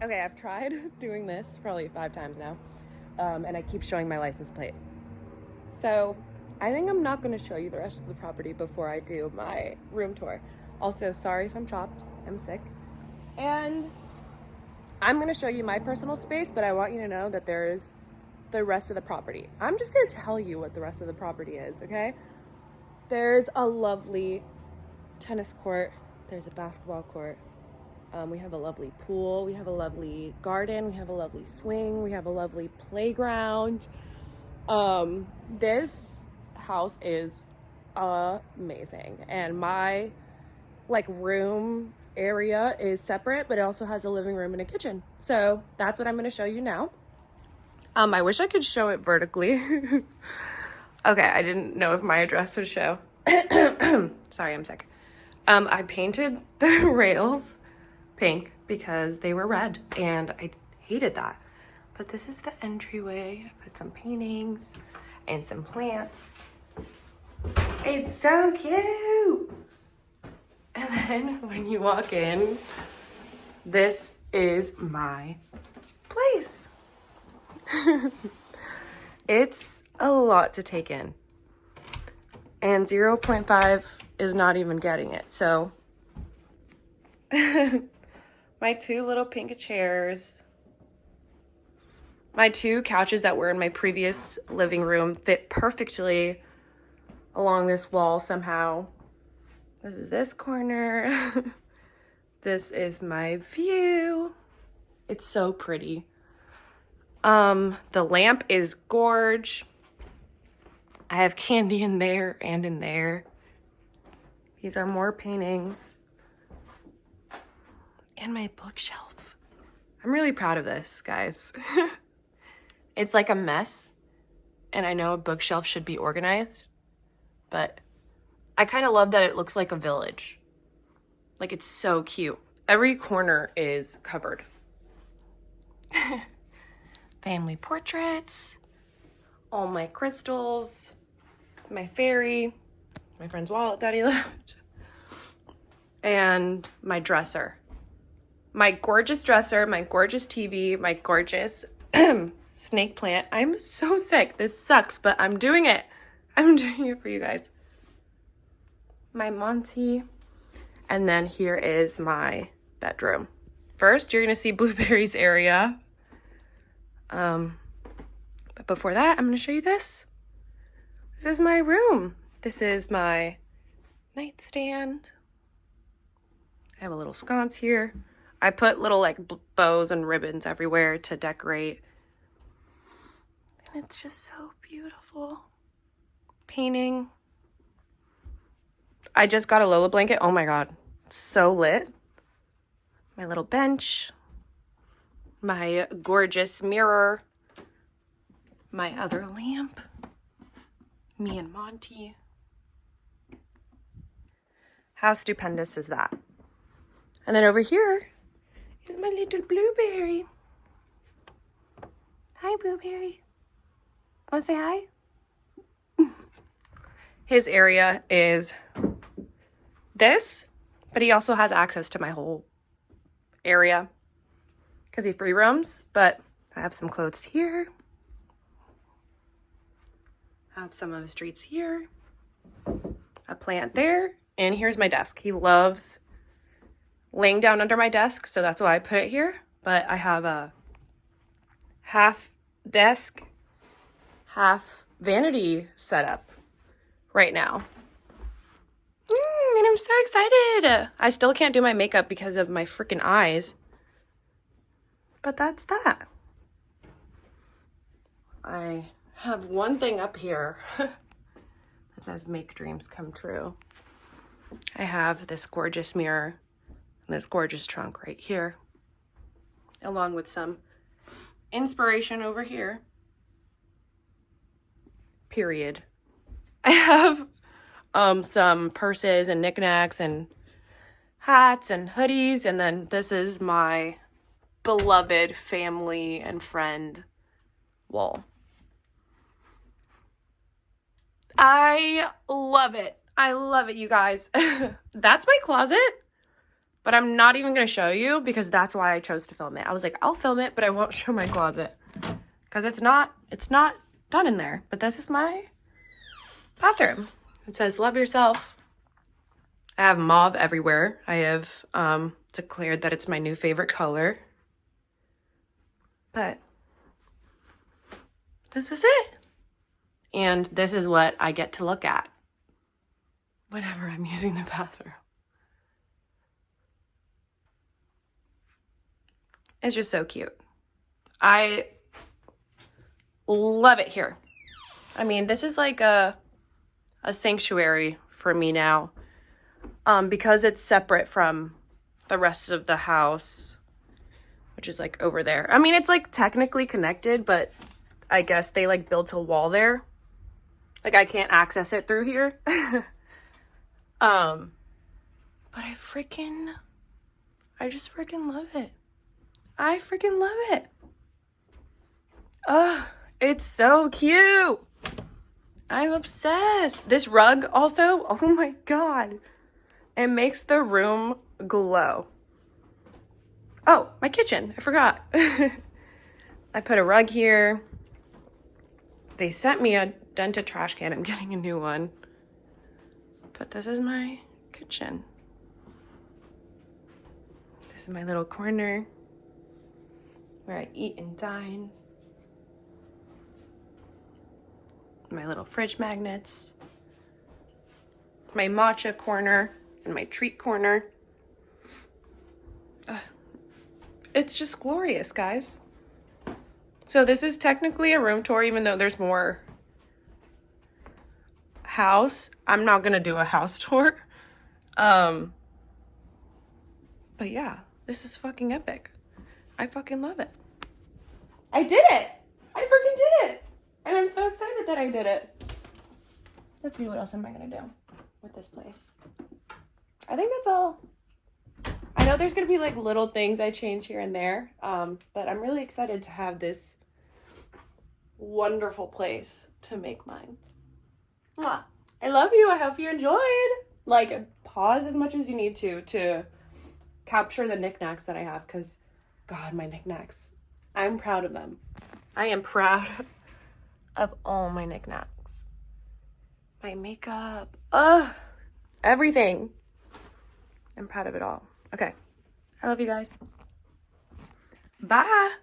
Okay, I've tried doing this probably 5 times now, and I keep showing my license plate. So I think I'm not going to show you the rest of the property before I do my room tour. Also, sorry if I'm chopped. I'm sick. And I'm going to show you my personal space, but I want you to know that there is the rest of the property. I'm just going to tell you what the rest of the property is, okay? There's a lovely tennis court. There's a basketball court. We have a lovely pool. We have a lovely garden. We have a lovely swing. We have a lovely playground. This house is amazing, and my room area is separate, but it also has a living room and a kitchen. So that's what I'm going to show you now. I wish I could show it vertically. Okay, I didn't know if my address would show. Sorry, I'm sick. I painted the rails pink because they were red, and I hated that. But this is the entryway. I put some paintings and some plants. It's so cute. And then when you walk in, this is my place. It's a lot to take in. And 0.5 is not even getting it. So my 2 little pink chairs, my 2 couches that were in my previous living room fit perfectly along this wall somehow. This is this corner. This is my view. It's so pretty. The lamp is gorge. I have candy in there and in there. These are more paintings. And my bookshelf. I'm really proud of this, guys. It's like a mess. And I know a bookshelf should be organized, but I kind of love that it looks like a village. Like, it's so cute. Every corner is covered. Family portraits, all my crystals, my fairy, my friend's wallet that he left, and my dresser. My gorgeous dresser, my gorgeous TV, my gorgeous snake plant. I'm so sick. This sucks, but I'm doing it. I'm doing it for you guys. My Monty. And then here is my bedroom. First, you're going to see Blueberry's area. But before that, I'm going to show you this. This is my room. This is my nightstand. I have a little sconce here. I put little bows and ribbons everywhere to decorate. And it's just so beautiful. Painting. I just got a Lola blanket. Oh my God. It's so lit. My little bench. My gorgeous mirror. My other lamp. Me and Monty. How stupendous is that? And then over here is my little Blueberry. Hi, Blueberry. Want to say hi? His area is this, but he also has access to my whole area because he free roams. But I have some clothes here. I have some of his treats here. A plant there. And here's my desk. He loves laying down under my desk, so that's why I put it here. But I have a half desk, half vanity setup right now. And I'm so excited. I still can't do my makeup because of my freaking eyes. But that's that. I have one thing up here that says make dreams come true. I have this gorgeous mirror and this gorgeous trunk right here, along with some inspiration over here. Period. I have some purses and knickknacks and hats and hoodies, and then this is my beloved family and friend wall. I love it. I love it, you guys. That's my closet. But I'm not even going to show you because that's why I chose to film it. I was like, I'll film it, but I won't show my closet. Because it's not done in there. But this is my bathroom. It says, love yourself. I have mauve everywhere. I have declared that it's my new favorite color. But this is it. And this is what I get to look at whenever I'm using the bathroom. It's just so cute. I love it here. I mean, this is like a sanctuary for me now, because it's separate from the rest of the house, which is like over there. I mean, it's like technically connected, but I guess they like built a wall there. Like I can't access it through here. But I just freaking love it. I freaking love it. It's so cute. I'm obsessed. This rug also, oh my God. It makes the room glow. Oh, my kitchen. I forgot. I put a rug here. They sent me a dented trash can. I'm getting a new one. But this is my kitchen. This is my little corner where I eat and dine. My little fridge magnets. My matcha corner and my treat corner. It's just glorious, guys. So this is technically a room tour, even though there's more house. I'm not gonna do a house tour. But yeah, this is fucking epic. I fucking love it. I did it! I freaking did it! And I'm so excited that I did it. Let's see, what else am I gonna do with this place? I think that's all. I know there's gonna be like little things I change here and there, but I'm really excited to have this wonderful place to make mine. Mwah. I love you. I hope you enjoyed. Like, pause as much as you need to capture the knickknacks that I have, because God, my knickknacks, I'm proud of them. I am proud of all my knickknacks. My makeup, everything. I'm proud of it all. Okay, I love you guys. Bye.